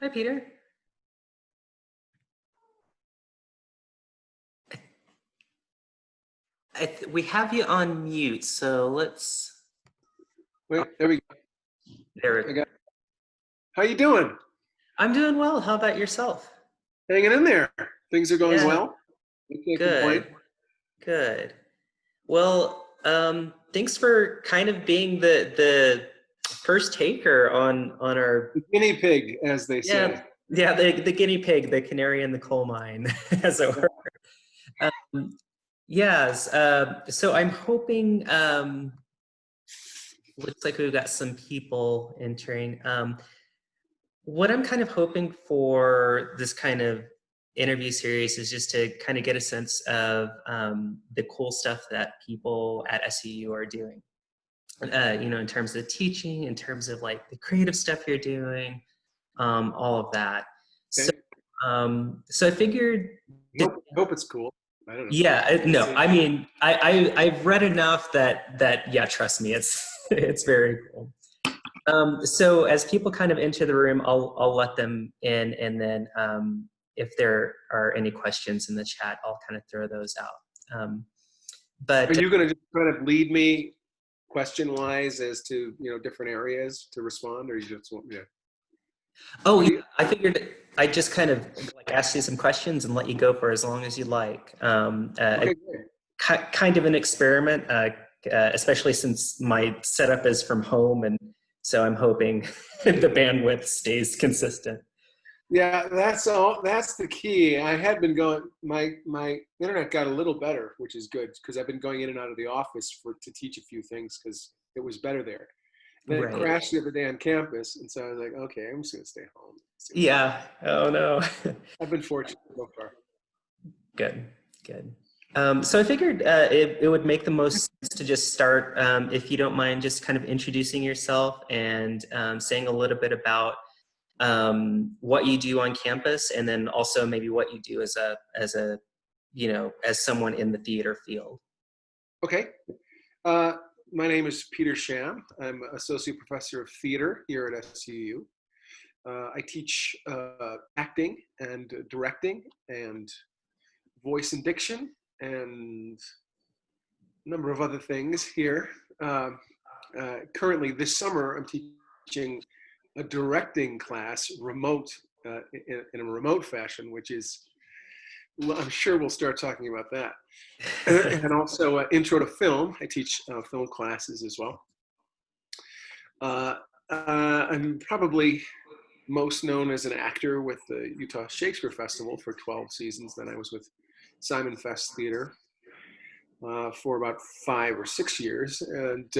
Hi, Peter. We have you on mute, so let's. Wait, there we go. There. How you doing? I'm doing well. How about yourself? Hanging in there. Things are going Yeah, well. I can't complain. good, good. Well, thanks for kind of being the first taker on our The guinea pig, as they say. the guinea pig, the canary in the coal mine, as it were. Um, yes. So I'm hoping. Looks like we've got some people entering. What I'm kind of hoping for this kind of interview series is just to kind of get a sense of the cool stuff that people at SUU are doing. In terms of teaching, in terms of like the creative stuff you're doing, all of that. So, Okay. so I figured. Hope it's cool. I don't know. Yeah, no, I mean, I've read enough that yeah, trust me, it's it's very cool. So as people kind of enter the room, I'll let them in, and then if there are any questions in the chat, I'll kind of throw those out. Are But you going to just kind of lead me question-wise as to different areas to respond, or you just want me to? oh, What yeah, do you? I figured I'd just kind of like ask you some questions and let you go for as long as you like. Okay, great. Kind of an experiment, especially since my setup is from home, and so I'm hoping the bandwidth stays consistent. Yeah, that's all. That's the key. I had been going. My internet got a little better, which is good because I've been going in and out of the office to teach a few things because it was better there. Then it Right. crashed the other day on campus, and so I was like, okay, I'm just gonna stay home. See what happens. Yeah. Oh no. I've been fortunate so far. Good. Good. So I figured it would make the most sense to just start, if you don't mind, just kind of introducing yourself and saying a little bit about what you do on campus, and then also maybe what you do as someone in the theater field. Okay. Uh, my name is Peter Sham. I'm associate professor of theater here at SUU. I teach acting and directing and voice and diction and a number of other things here. Currently, this summer, I'm teaching a directing class in a remote fashion, which is, well, I'm sure we'll start talking about that. And also intro to film. I teach film classes as well. I'm probably most known as an actor with the Utah Shakespeare Festival for 12 seasons. Then I was with Simon Fest Theater for about 5 or 6 years. And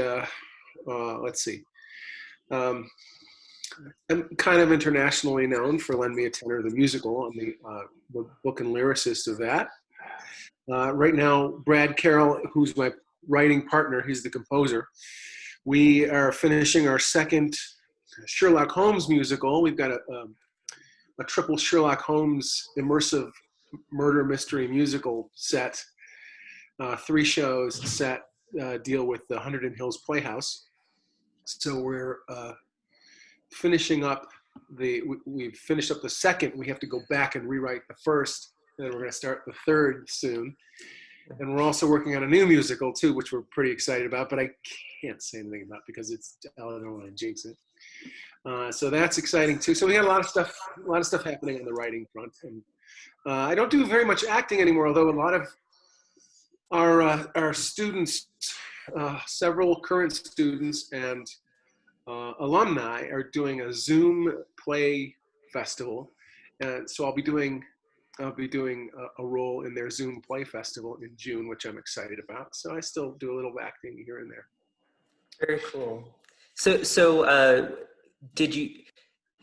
let's see. I'm kind of internationally known for Lend Me a Tenor, the musical. I'm the book and lyricist of that. Right now, Brad Carroll, who's my writing partner, he's the composer. We are finishing our second Sherlock Holmes musical. We've got a triple Sherlock Holmes immersive murder mystery musical set. 3 shows set deal with the Hunterdon Hills Playhouse. So we're finishing up we've finished up the second. We have to go back and rewrite the first, and then we're going to start the third soon. And we're also working on a new musical too, which we're pretty excited about, but I can't say anything about because I don't want to jinx it. So that's exciting too. So we had a lot of stuff happening on the writing front. And I don't do very much acting anymore, although a lot of our students, several current students and alumni are doing a Zoom play festival, and so I'll be doing a role in their Zoom play festival in June, which I'm excited about. So I still do a little acting here and there. Very cool. So did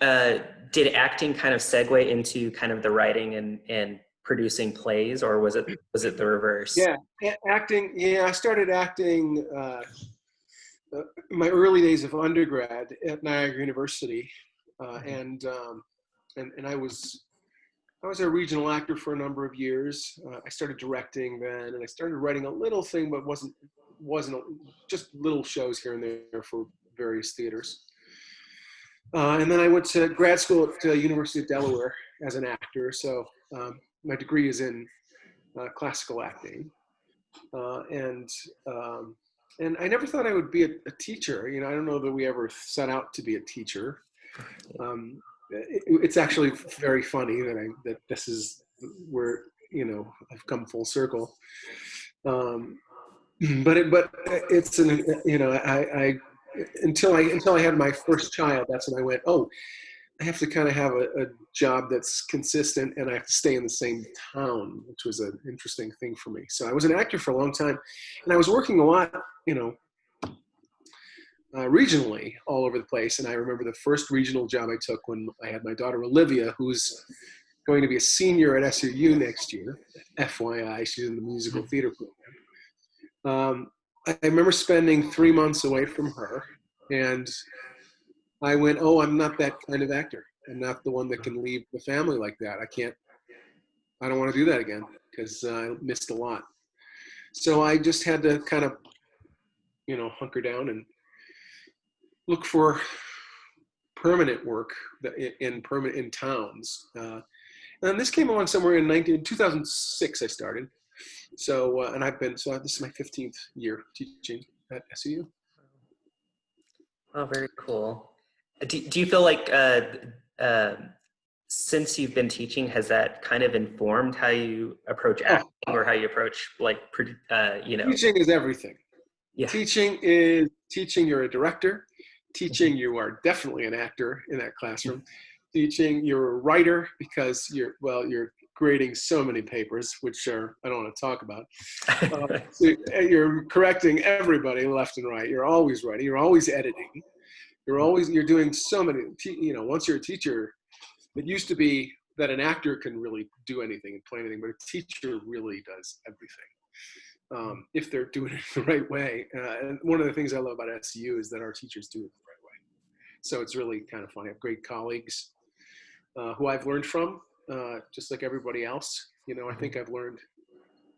acting kind of segue into kind of the writing and producing plays, or was it the reverse? Yeah, acting. Yeah, I started acting in my early days of undergrad at Niagara University, and I was a regional actor for a number of years. I started directing then, and I started writing a little thing, but wasn't just little shows here and there for various theaters. And then I went to grad school at the University of Delaware as an actor. So my degree is in classical acting. Uh, and um, and I never thought I would be a teacher. You know, I don't know that we ever set out to be a teacher. It's actually very funny that this is where, you know, I've come full circle. Um, but it's an, you know, I until I had my first child, that's when I went, oh, I have to kind of have a job that's consistent, and I have to stay in the same town, which was an interesting thing for me. So I was an actor for a long time, and I was working a lot, you know, regionally all over the place. And I remember the first regional job I took when I had my daughter Olivia, who's going to be a senior at SUU next year. FYI, she's in the musical theater program. I remember spending 3 months away from her, and I went, oh, I'm not that kind of actor. I'm not the one that can leave the family like that. I don't want to do that again because I missed a lot. So I just had to kind of, you know, hunker down and look for permanent work in towns. And this came along somewhere in 2006 I started. So, and this is my 15th year teaching at SUU. Oh, very cool. Do you feel like uh, since you've been teaching, has that kind of informed how you approach Oh, acting or how you approach like, you know? teaching is everything. Yeah. Teaching. You're a director. Teaching, you are definitely an actor in that classroom. Teaching, you're a writer because you're grading so many papers, which I don't want to talk about. So you're correcting everybody left and right. You're always writing. You're always editing. You're doing so many. You know, once you're a teacher, it used to be that an actor can really do anything and play anything, but a teacher really does everything. If they're doing it the right way. And one of the things I love about SU is that our teachers do it the right way. So it's really kind of fun. I have great colleagues who I've learned from, just like everybody else. You know, I think I've learned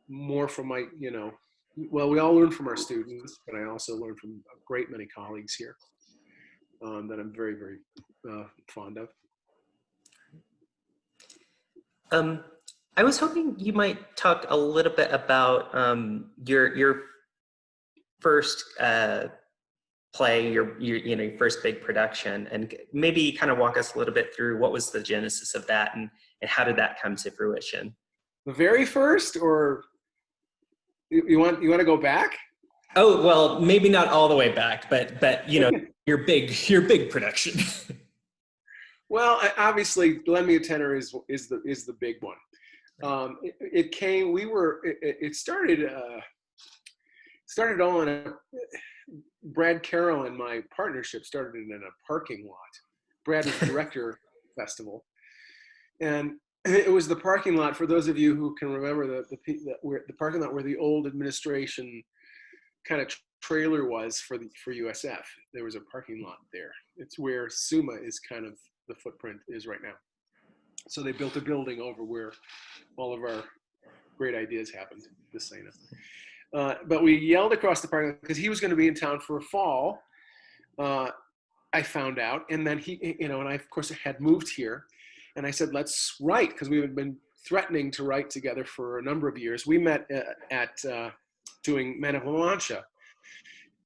more from my, you know, well, we all learn from our students, but I also learn from a great many colleagues here that I'm very, very fond of. I was hoping you might talk a little bit about your first play, your you know, your first big production, and maybe kind of walk us a little bit through what was the genesis of that, and how did that come to fruition? The very first, or you want to go back? Oh, well, maybe not all the way back, but you know, your big production. Well, obviously, Lend Me a Tenor is the big one. It came. It started all in Brad Carroll and my partnership started in a parking lot. Brad was the director of the festival, and it was the parking lot. For those of you who can remember the parking lot where the old administration kind of trailer was for USF. There was a parking lot there. It's where SUMA is kind of the footprint is right now. So they built a building over where all of our great ideas happened, just saying it. But we yelled across the parking lot because he was going to be in town for a fall. I found out, and then he, you know, and I of course had moved here, and I said, let's write, because we had been threatening to write together for a number of years. We met at doing Man of La Mancha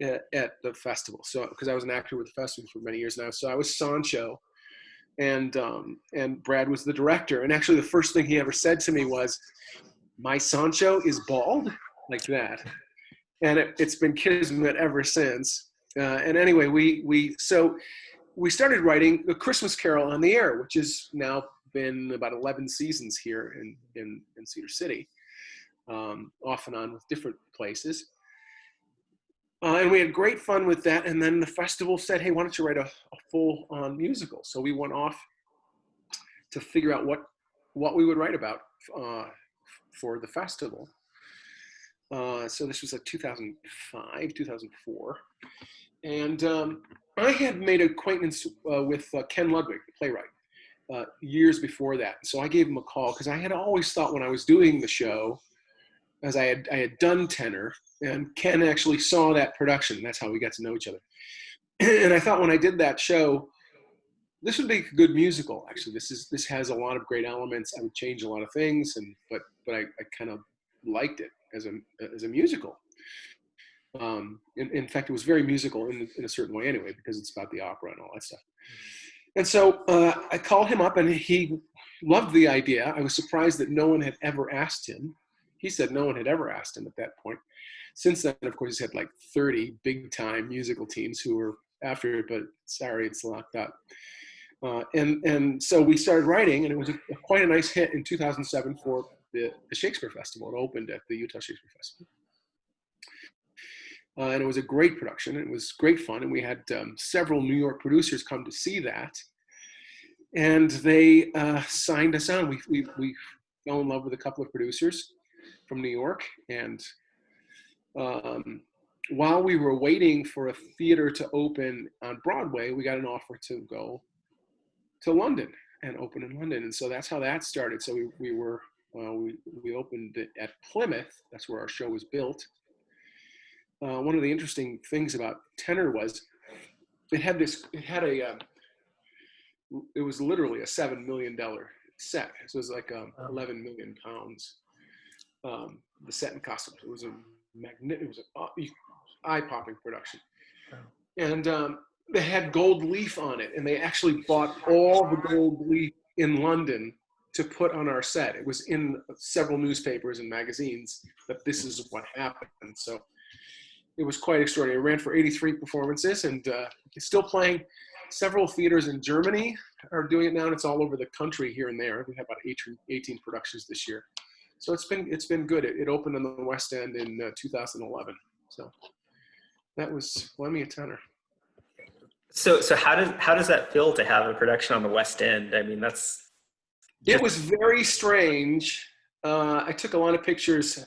at the festival. So, because I was an actor with the festival for many years now, so I was Sancho, and Brad was the director. And actually, the first thing he ever said to me was, "My Sancho is bald," like that. And it's been kismet ever since. And anyway, we started writing The Christmas Carol on the Air, which has now been about 11 seasons here in Cedar City, off and on with different places. And we had great fun with that. And then the festival said, hey, why don't you write a full-on musical? So we went off to figure out what we would write about for the festival. So this was like 2005, 2004. And I had made acquaintance with Ken Ludwig, the playwright, years before that. So I gave him a call because I had always thought when I was doing the show, as I had done tenor, and Ken actually saw that production. That's how we got to know each other. And I thought when I did that show, this would make a good musical. Actually, this has a lot of great elements. I would change a lot of things, but I kind of liked it as a musical. In fact, it was very musical in a certain way anyway, because it's about the opera and all that stuff. And so I called him up, and he loved the idea. I was surprised that no one had ever asked him. He said no one had ever asked him at that point. Since then, of course, he's had like 30 big-time musical teams who were after it, but sorry, it's locked up. And so we started writing, and it was quite a nice hit in 2007 for the Shakespeare Festival. It opened at the Utah Shakespeare Festival. And it was a great production. It was great fun, and we had several New York producers come to see that, and they signed us on. We fell in love with a couple of producers from New York, and while we were waiting for a theater to open on Broadway, we got an offer to go to London and open in London, and so that's how that started. So we opened it at Plymouth. That's where our show was built. One of the interesting things about Tenor was it was literally a $7 million set. So it was like 11 million pounds. The set and costumes. It was an eye-popping production. And they had gold leaf on it, and they actually bought all the gold leaf in London to put on our set. It was in several newspapers and magazines that this is what happened. So it was quite extraordinary. It ran for 83 performances, and it's still playing. Several theaters in Germany are doing it now, and it's all over the country here and there. We have about 18 productions this year. So it's been good. It opened on the West End in 2011. So that was Lend Me a Tenor. So how does that feel to have a production on the West End? I mean, It was very strange. I took a lot of pictures.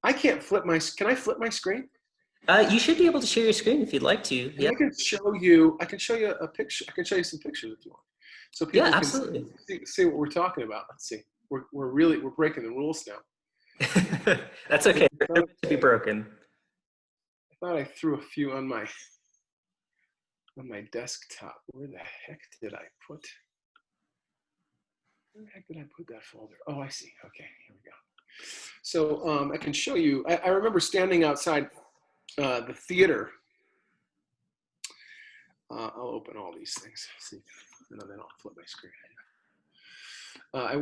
I can't can I flip my screen? You should be able to share your screen if you'd like to. Yeah. I can show you a picture. I can show you some pictures if you want. So people can see what we're talking about. Let's see. We're breaking the rules now. That's okay. They're meant to be broken. I thought I threw a few on my desktop. Where the heck did I put that folder? Oh, I see. Okay, here we go. So I can show you. I remember standing outside the theater. I'll open all these things. See, and then I'll flip my screen.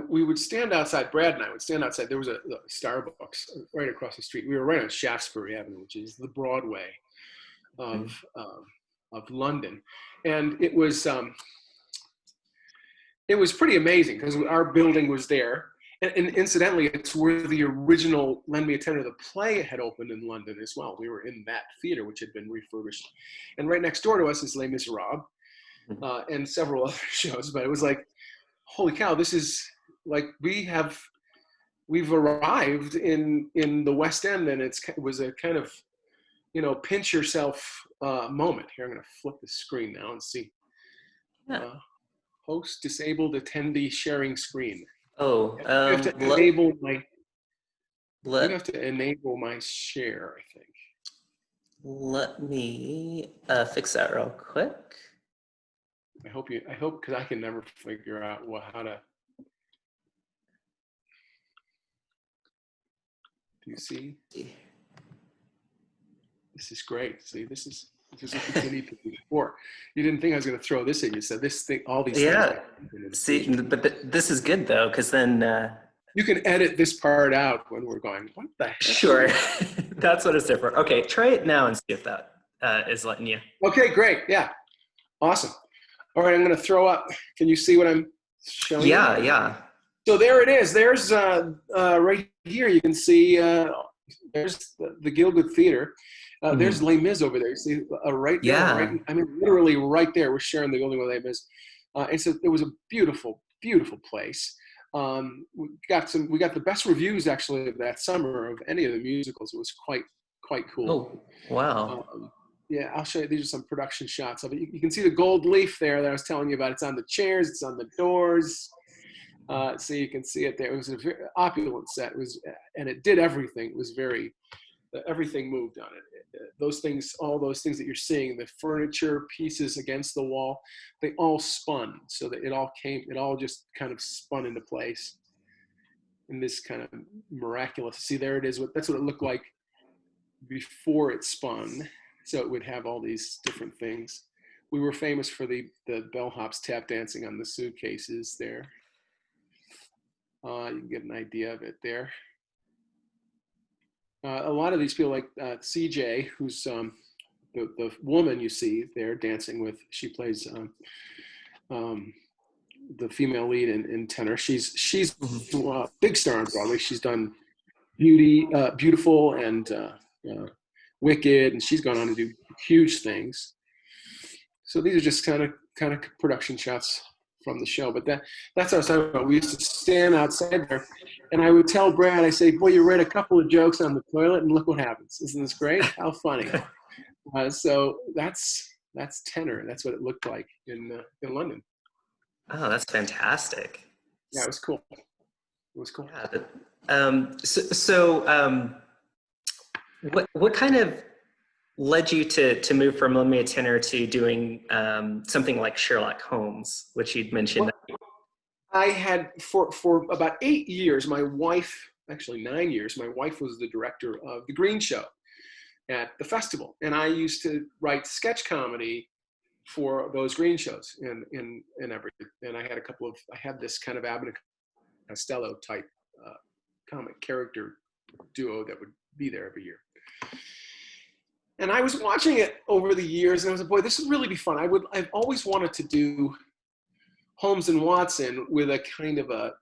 We would stand outside. Brad and I would stand outside. There was a Starbucks right across the street. We were right on Shaftesbury Avenue, which is the Broadway of London, and it was pretty amazing because our building was there. And incidentally, it's where the original Lend Me a Tenor, the play, had opened in London as well. We were in that theater, which had been refurbished. And right next door to us is Les Miserables and several other shows. But it was like, holy cow, this is like we've arrived in the West End, and it was a kind of, pinch yourself moment. Here, I'm going to flip the screen now and see. Yeah. Host disabled attendee sharing screen. Oh, you have to enable my share, I think. Let me fix that real quick. I hope because I can never figure out how to. Do you see? This is great. See, this is what you need to do before. You didn't think I was going to throw this in. You said this thing, all these things. Yeah. See, but this is good though, because then you can edit this part out when we're going, what the heck? Sure. That's what it's there for. Okay, try it now and see if that is letting you. Okay, great. Yeah. Awesome. All right, I'm going to throw up. Can you see what I'm showing? Yeah, yeah. So there it is. There's right here. You can see there's the Gielgud Theater. There's Les Mis over there. You see right there. Yeah. Right, I mean, literally right there. We're sharing the building with Les Mis. And so it was a beautiful, beautiful place. We got the best reviews actually of that summer of any of the musicals. It was quite cool. Oh, wow. Yeah, I'll show you. These are some production shots of it. You can see the gold leaf there that I was telling you about. It's on the chairs. It's on the doors. So you can see it there. It was a very opulent set. It was, and it did everything. It was everything moved on it. those things, all those things that you're seeing, the furniture pieces against the wall, they all spun, so that it all just kind of spun into place in this kind of miraculous. See, there it is. That's what it looked like before it spun. So it would have all these different things. We were famous for the bellhops tap dancing on the suitcases there. You can get an idea of it there. A lot of these people, like CJ, who's the woman you see there dancing with, she plays the female lead in tenor. She's a big star on Broadway. She's done Beautiful and Wicked, and she's gone on to do huge things. So these are just kind of production shots from the show. But that's what I was talking about. We used to stand outside there, and I would tell Brad, I say, boy, you read a couple of jokes on the toilet, and look what happens. Isn't this great? How funny. So that's tenor. That's what it looked like in London. Oh, that's fantastic. Yeah, it was cool. It was cool. Yeah, what kind of led you to move from Lend Me a Tenor to doing something like Sherlock Holmes, which you'd mentioned? Well, I had for about 8 years, my wife, actually 9 years, my wife was the director of the Green Show at the festival, and I used to write sketch comedy for those Green shows and everything. And I had this kind of Abbott and Costello type comic character duo that would be there every year. And I was watching it over the years, and I was like, boy, this would really be fun. I've always wanted to do Holmes and Watson with a kind of a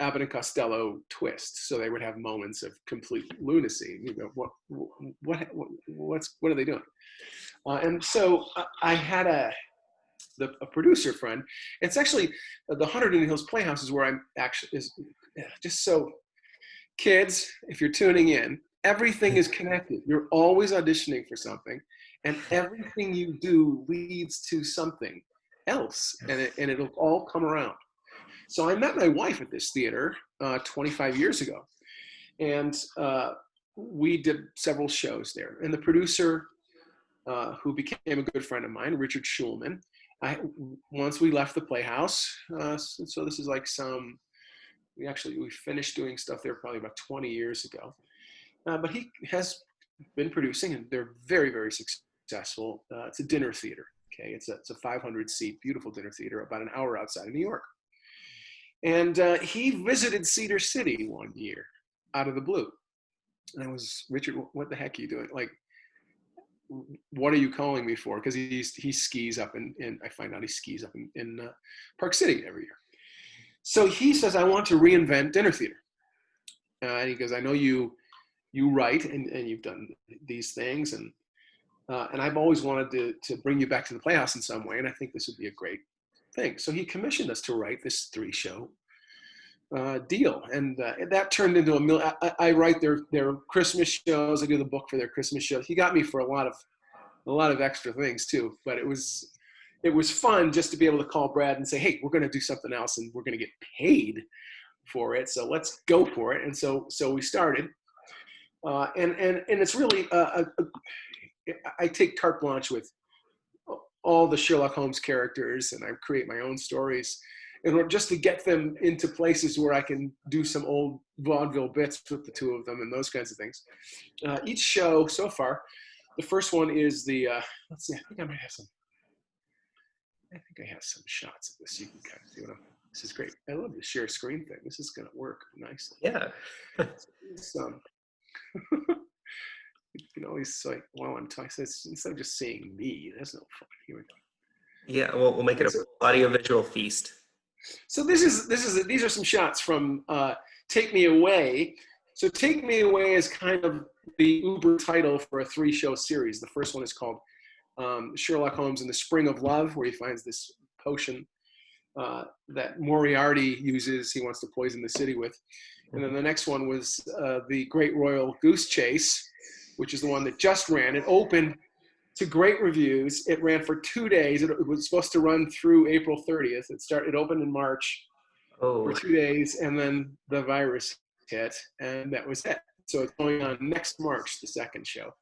Abbott and Costello twist. So they would have moments of complete lunacy. You know, what are they doing? And so I had a producer friend. It's actually the Hunterdon Hills Playhouse is where I'm actually is just so. Kids, if you're tuning in, everything is connected. You're always auditioning for something, and everything you do leads to something else, and it'll all come around. So I met my wife at this theater 25 years ago, and we did several shows there. And the producer, who became a good friend of mine, Richard Schulman, once we left the Playhouse, so this is like we finished doing stuff there probably about 20 years ago. But he has been producing, and they're very, very successful. It's a dinner theater. Okay, it's a 500-seat, beautiful dinner theater about an hour outside of New York. And he visited Cedar City one year, out of the blue. And I was, Richard, what the heck are you doing? Like, what are you calling me for? Because he skis up in I find out he skis up in Park City every year. So he says, I want to reinvent dinner theater. And he goes, I know you write and you've done these things, and I've always wanted to bring you back to the Playhouse in some way, and I think this would be a great thing. So he commissioned us to write this 3-show deal, and that turned into I write their Christmas shows. I do the book for their Christmas shows. He got me for a lot of extra things too, but it was fun just to be able to call Brad and say, hey, we're going to do something else, and we're going to get paid for it, so let's go for it. And so we started, and it's really I take carte blanche with all the Sherlock Holmes characters, and I create my own stories, and just to get them into places where I can do some old vaudeville bits with the two of them and those kinds of things. Each show so far, the first one is the let's see, I think I have some shots of this. You can kind of see what this is great. I love the share screen thing. This is going to work nicely. Yeah. You can always like while I'm talking, instead of just seeing me, that's no fun. Here we go. Yeah, we'll make it an audio-visual feast. So these are some shots from Take Me Away. So Take Me Away is kind of the Uber title for a 3-show series. The first one is called Sherlock Holmes in the Spring of Love, where he finds this potion that Moriarty uses. He wants to poison the city with. And then the next one was the Great Royal Goose Chase, which is the one that just ran. It opened to great reviews. It ran for 2 days. It was supposed to run through April 30th. It opened in March for 2 days, and then the virus hit, and that was it. So it's going on next March, the second show.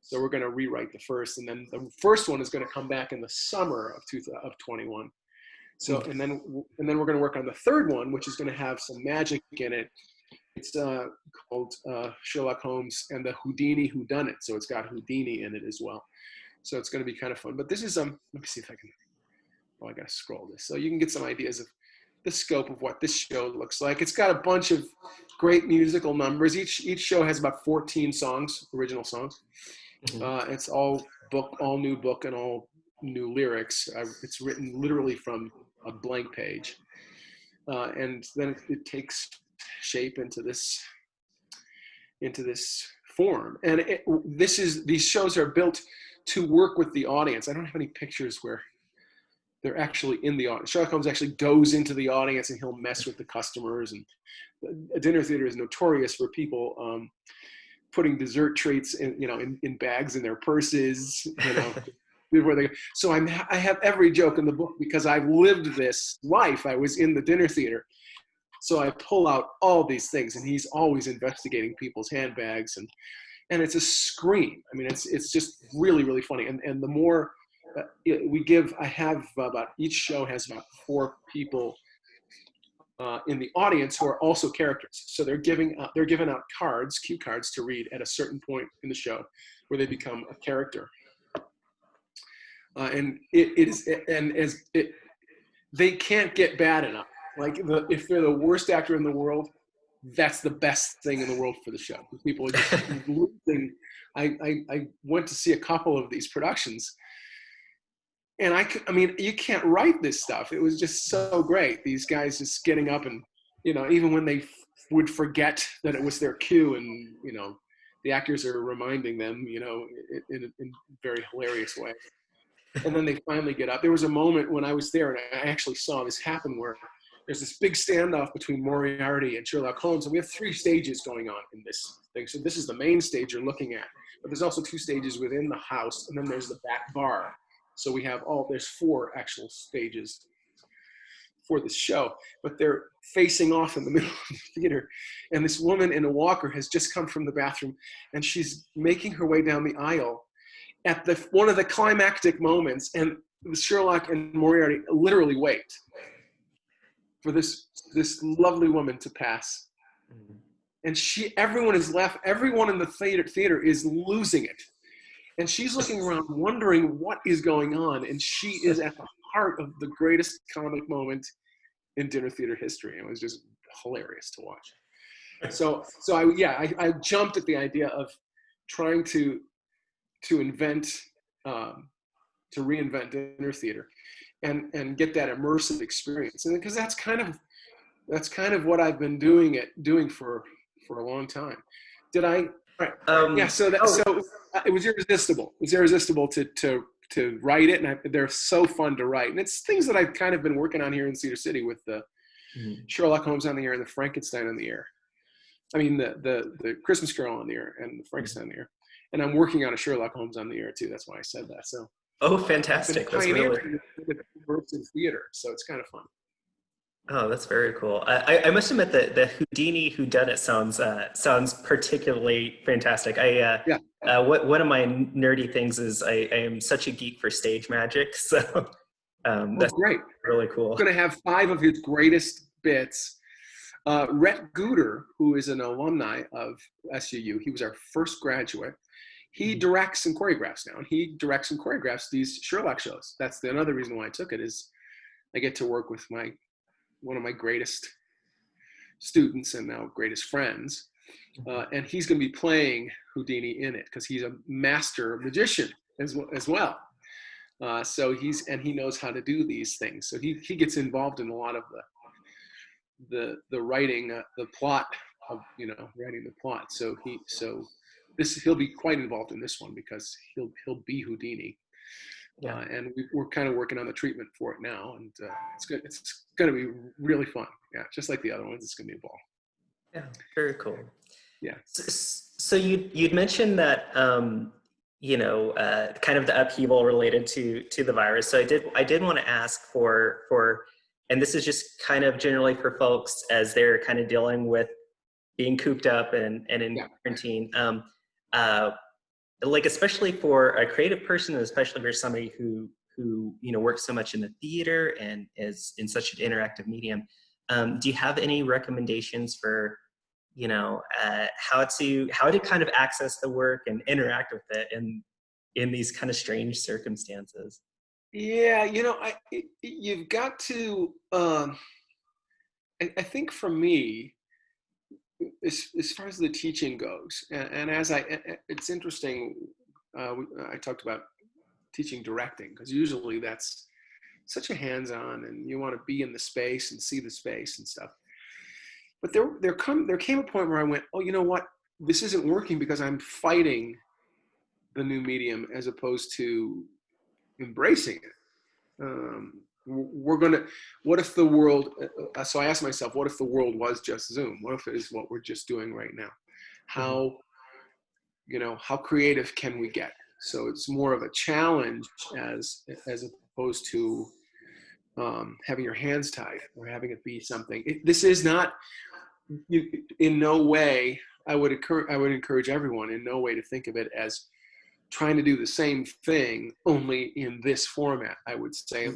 So we're going to rewrite the first, and then the first one is going to come back in the summer of 21. So and then we're going to work on the third one, which is going to have some magic in it. It's called Sherlock Holmes and the Houdini Whodunit. So it's got Houdini in it as well. So it's going to be kind of fun. But this is let me see if I can. Oh, I got to scroll this so you can get some ideas of the scope of what this show looks like. It's got a bunch of great musical numbers. Each show has about 14 songs, original songs. It's all new book, and all new lyrics. It's written literally from a blank page, and then it takes shape into this form. And these shows are built to work with the audience. I don't have any pictures where they're actually in the audience. Sherlock Holmes actually goes into the audience and he'll mess with the customers. And a dinner theater is notorious for people putting dessert treats in bags in their purses, before they go. So I have every joke in the book because I've lived this life. I was in the dinner theater. So I pull out all these things, and he's always investigating people's handbags, and it's a scream. I mean, it's just really, really funny. And the more I have about, each show has about 4 people in the audience who are also characters. So they're given out cards, cue cards, to read at a certain point in the show where they become a character. They can't get bad enough. Like if they're the worst actor in the world, that's the best thing in the world for the show. People are just losing. I went to see a couple of these productions, and I mean, you can't write this stuff. It was just so great. These guys just getting up and, even when they would forget that it was their cue, and, the actors are reminding them, in a very hilarious way. And then they finally get up. There was a moment when I was there, and I actually saw this happen, where there's this big standoff between Moriarty and Sherlock Holmes, and we have 3 stages going on in this thing. So this is the main stage you're looking at, but there's also 2 stages within the house, and then there's the back bar. So there's 4 actual stages for this show, but they're facing off in the middle of the theater. And this woman in a walker has just come from the bathroom, and she's making her way down the aisle at one of the climactic moments, and Sherlock and Moriarty literally wait for this lovely woman to pass. And everyone is left, everyone in the theater is losing it. And she's looking around wondering what is going on, and she is at the heart of the greatest comic moment in dinner theater history. It was just hilarious to watch. So I jumped at the idea of trying to reinvent dinner theater and get that immersive experience. And because that's kind of what I've been doing for a long time. Did I? Right. Yeah. So it was irresistible. It was irresistible to write it, and they're so fun to write. And it's things that I've kind of been working on here in Cedar City with the Sherlock Holmes on the Air and the Frankenstein on the Air. I mean, the Christmas Carol on the Air and the Frankenstein on the Air. And I'm working on a Sherlock Holmes on the Air too. That's why I said that. So. Oh, fantastic! That's really immersive theater. So it's kind of fun. Oh, that's very cool. I must admit that the Houdini Whodunit sounds particularly fantastic. One of my nerdy things is I am such a geek for stage magic, so that's great. Really cool. I'm going to have 5 of his greatest bits. Rhett Gooder, who is an alumni of SUU, he was our first graduate. He directs and choreographs now, and he directs and choreographs these Sherlock shows. That's another reason why I took it, is I get to work with one of my greatest students and now greatest friends. And he's going to be playing Houdini in it because he's a master magician as well. So he knows how to do these things. So he gets involved in a lot of the writing, the plot of, writing the plot. So he'll be quite involved in this one because he'll be Houdini. Yeah. And we're kind of working on the treatment for it now, and it's good. It's going to be really fun. Yeah, just like the other ones, it's going to be a ball. Yeah, very cool. Yeah. So you'd mentioned that kind of the upheaval related to the virus. So I did want to ask for, and this is just kind of generally for folks as they're kind of dealing with being cooped up and in quarantine. like, especially for a creative person, and especially for somebody who works so much in the theater and is in such an interactive medium, do you have any recommendations for how to kind of access the work and interact with it in these kind of strange circumstances? Yeah, you've got to. I think for me, as far as the teaching goes, and it's interesting. I talked about teaching directing because usually that's such a hands-on, and you want to be in the space and see the space and stuff. But there came a point where I went, oh, you know what? This isn't working because I'm fighting the new medium as opposed to embracing it. What if the world, so I asked myself, what if the world was just Zoom? What if it is what we're just doing right now? Mhm. How creative can we get? So it's more of a challenge as opposed to having your hands tied or having it be something. This is not, in no way, I would encourage everyone in no way to think of it as trying to do the same thing only in this format. I would say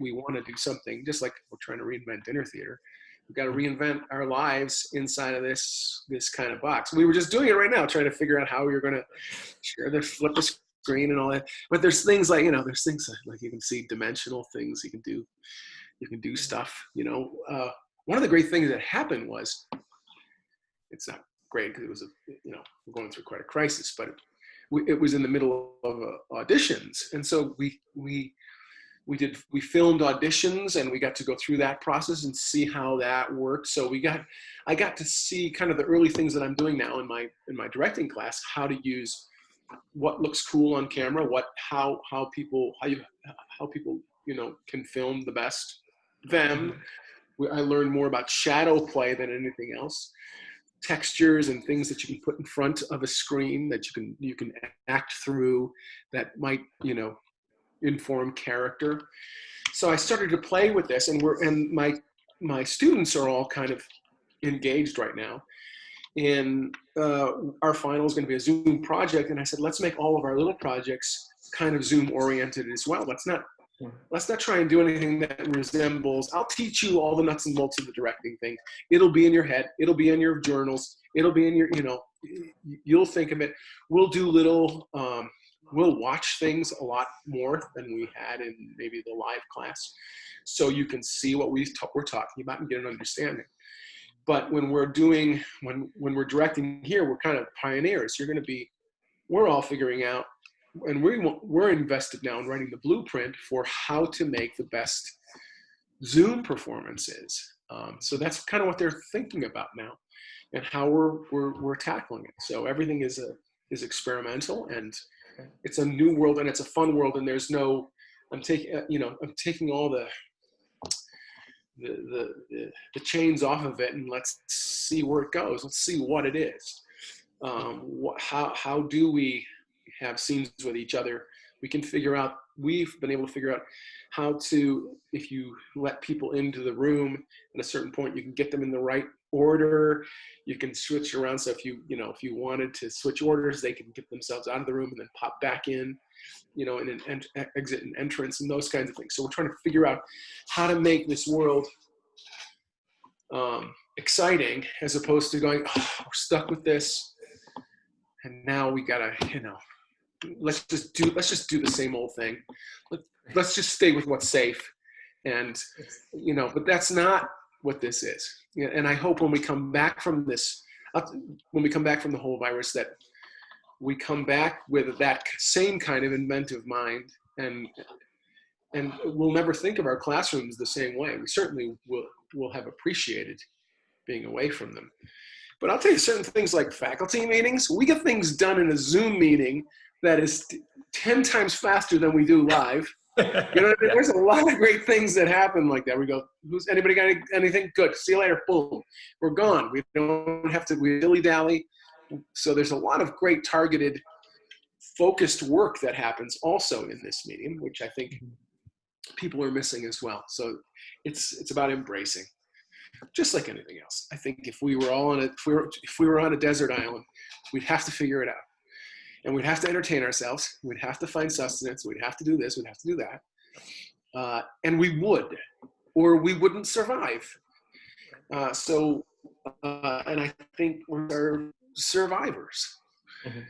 we want to do something just like we're trying to reinvent dinner theater. We've got to reinvent our lives inside of this kind of box. We were just doing it right now, trying to figure out how we were going to flip the screen and all that. But there's things like, there's things like you can see dimensional things you can do. You can do stuff, one of the great things that happened was, it's not great because it was we're going through quite a crisis, but it was in the middle of auditions, and so we filmed auditions, and we got to go through that process and see how that worked. So I got to see kind of the early things that I'm doing now in my directing class, how to use what looks cool on camera, how people can film the best them. I learned more about shadow play than anything else. Textures and things that you can put in front of a screen that you can act through that might inform character. So I started to play with this, and my students are all kind of engaged right now. And our final is going to be a Zoom project, and I said, let's make all of our little projects kind of Zoom oriented as well. Let's not try and do anything that resembles, I'll teach you all the nuts and bolts of the directing thing. It'll be in your head. It'll be in your journals. It'll be in your, you'll think of it. We'll do we'll watch things a lot more than we had in maybe the live class. So you can see what we're talking about and get an understanding. But when we're directing here, we're kind of pioneers. We're all figuring out, and we're invested now in writing the blueprint for how to make the best Zoom performances. So that's kind of what they're thinking about now, and how we're tackling it. So everything is experimental, and it's a new world, and it's a fun world. And there's no, I'm taking all the chains off of it, and let's see where it goes. Let's see what it is. How do we have scenes with each other? We've been able to figure out how to, if you let people into the room at a certain point, you can get them in the right order. You can switch around. So if you wanted to switch orders, they can get themselves out of the room and then pop back in, in an exit and entrance and those kinds of things. So we're trying to figure out how to make this world exciting, as opposed to going, oh, we're stuck with this, and now we gotta, let's just do the same old thing. Let's just stay with what's safe, and but that's not what this is. And I hope when we come back from this, when we come back from the whole virus, that we come back with that same kind of inventive mind, and we'll never think of our classrooms the same way. We certainly will have appreciated being away from them. But I'll tell you, certain things like faculty meetings, we get things done in a Zoom meeting that is 10 times faster than we do live. What I mean? Yeah. There's a lot of great things that happen like that. We go, anybody got anything? Good. See you later. Boom. We're gone. We don't have to dilly-dally. So there's a lot of great targeted, focused work that happens also in this medium, which I think people are missing as well. So it's about embracing. Just like anything else. I think if we were on a desert island, we'd have to figure it out. and we'd have to entertain ourselves. We'd have to find sustenance. We'd have to do this. We'd have to do that. And we would, or we wouldn't survive. And I think we're survivors. Mm-hmm.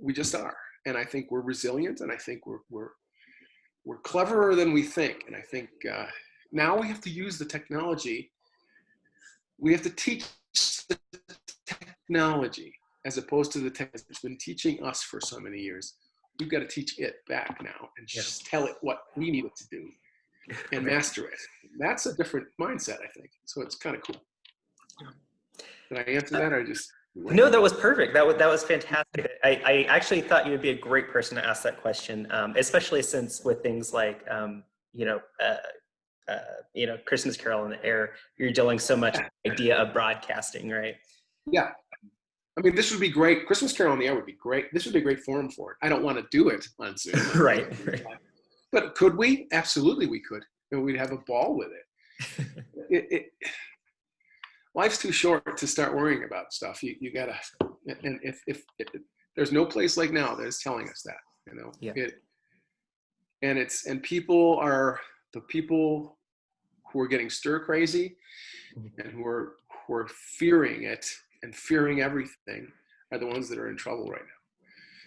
We just are. And I think we're resilient, and I think we're cleverer than we think. And I think now we have to use the technology. We have to teach the technology as opposed to the tech that's been teaching us for so many years. We've got to teach it back now and just tell it what we need it to do and master it. That's a different mindset, I think. So it's kind of cool. Did I answer that, or just? No, that was perfect. That was fantastic. I actually thought you would be a great person to ask that question, especially since with things like Christmas Carol in the Air, you're dealing so much with the idea of broadcasting, right? Yeah. I mean, this would be great. Christmas Carol in the Air would be great. This would be a great forum for it. I don't want to do it on Zoom. Right. But could we? Absolutely, we could. And we'd have a ball with it. Life's too short to start worrying about stuff. You gotta, and if there's no place like now that is telling us that, and people are the people who are getting stir crazy and who are fearing it and fearing everything are the ones that are in trouble right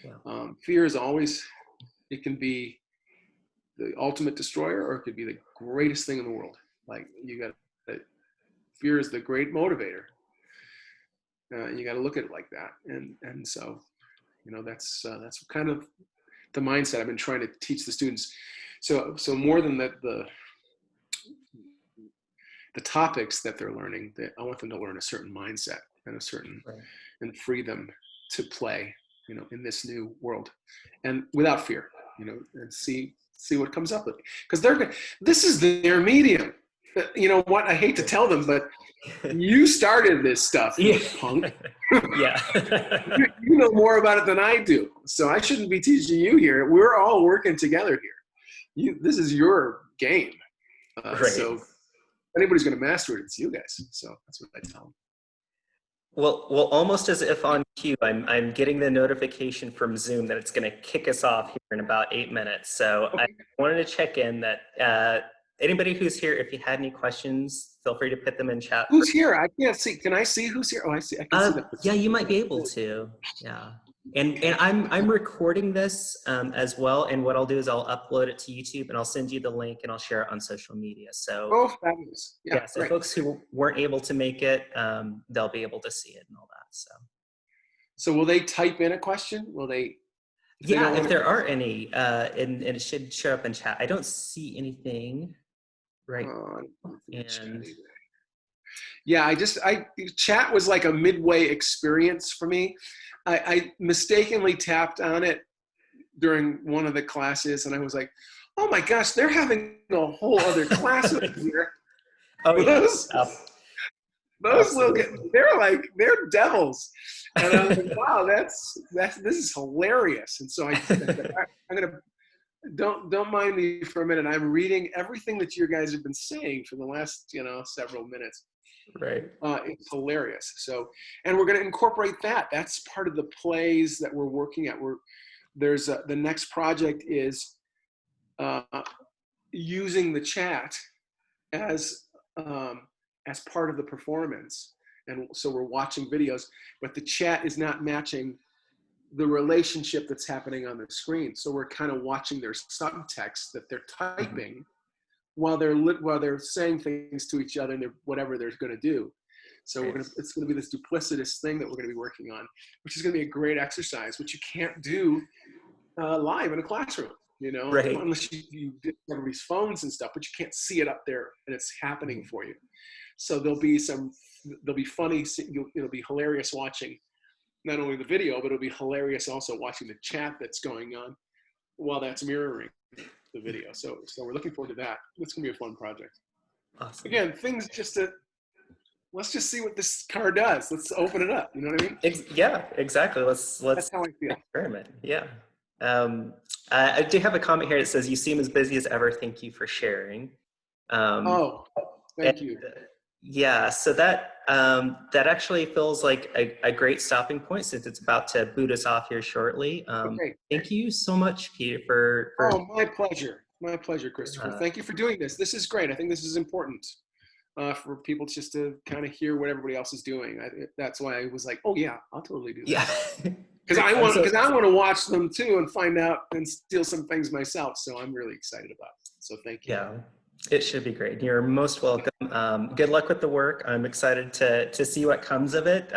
now. Yeah. Fear is always, it can be the ultimate destroyer, or it could be the greatest thing in the world. Like fear is the great motivator. And you got to look at it like that. And so, that's kind of the mindset I've been trying to teach the students. So more than the topics that they're learning, I want them to learn a certain mindset and and free them to play, in this new world, and without fear, and see what comes up with it. Because this is their medium. You know what? I hate to tell them, but you started this stuff, you punk. Yeah. You know more about it than I do, so I shouldn't be teaching you here. We're all working together here. This is your game. Right. So if anybody's going to master it, it's you guys. So that's what I tell them. Well, almost as if on cue, I'm getting the notification from Zoom that it's going to kick us off here in about 8 minutes. So okay. I wanted to check in that anybody who's here, if you had any questions, feel free to put them in chat. Who's here? I can't see. Can I see who's here? Oh, I see. I can see that. Yeah, you might be able to. Yeah. And I'm recording this as well. And what I'll do is I'll upload it to YouTube, and I'll send you the link, and I'll share it on social media. So fabulous. Yeah, so folks who weren't able to make it, they'll be able to see it and all that. So will they type in a question? Will they? If there are any, and it should show up in chat. I don't see anything right. Chat was like a midway experience for me. I mistakenly tapped on it during one of the classes, and I was like, oh my gosh, they're having a whole other class over here. Oh, yeah. Those they're devils. And I was like, wow, this is hilarious. And so I'm gonna don't mind me for a minute. I'm reading everything that you guys have been saying for the last several minutes. Right. It's hilarious. So, and we're going to incorporate that. That's part of the plays that we're working at. The next project is using the chat as part of the performance. And so we're watching videos, but the chat is not matching the relationship that's happening on the screen. So we're kind of watching their subtext that they're typing while they're saying things to each other and whatever they're going to do. So it's going to be this duplicitous thing that we're going to be working on, which is going to be a great exercise, which you can't do live in a classroom, right. Unless you did everybody's phones and stuff, but you can't see it up there and it's happening for you. So there'll be funny, it'll be hilarious watching not only the video, but it'll be hilarious also watching the chat that's going on while that's mirroring the video. So we're looking forward to that. It's going to be a fun project. Awesome. Again, let's just see what this car does. Let's open it up. You know what I mean? Yeah, exactly. Let's That's how I feel. Experiment. Yeah. I do have a comment here that says, "You seem as busy as ever. Thank you for sharing." Thank you. Yeah, so that actually feels like a great stopping point since it's about to boot us off here shortly. Okay. Thank you so much, Peter, for Oh, my pleasure. My pleasure, Christopher. uh, Thank you for doing this. This is great. I think this is important for people just to kind of hear what everybody else is doing. That's why I was like, oh yeah, I'll totally do that. yeah. Because So I want to watch them too and find out and steal some things myself. So I'm really excited about it. So thank you. yeah, it should be great. You're most welcome. Good luck with the work. I'm excited to see what comes of it.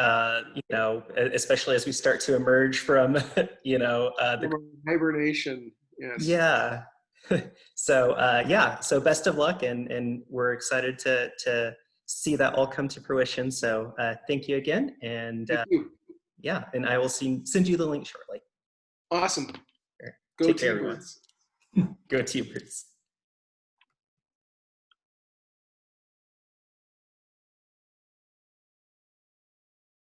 Especially as we start to emerge from the Hibernation. Yes. yeah. So best of luck, and we're excited to see that all come to fruition. So thank you again, and Thank you. yeah, and I will send you the link shortly. Awesome. All right. Go Take care, everyone. T-Birds. Go T-Birds.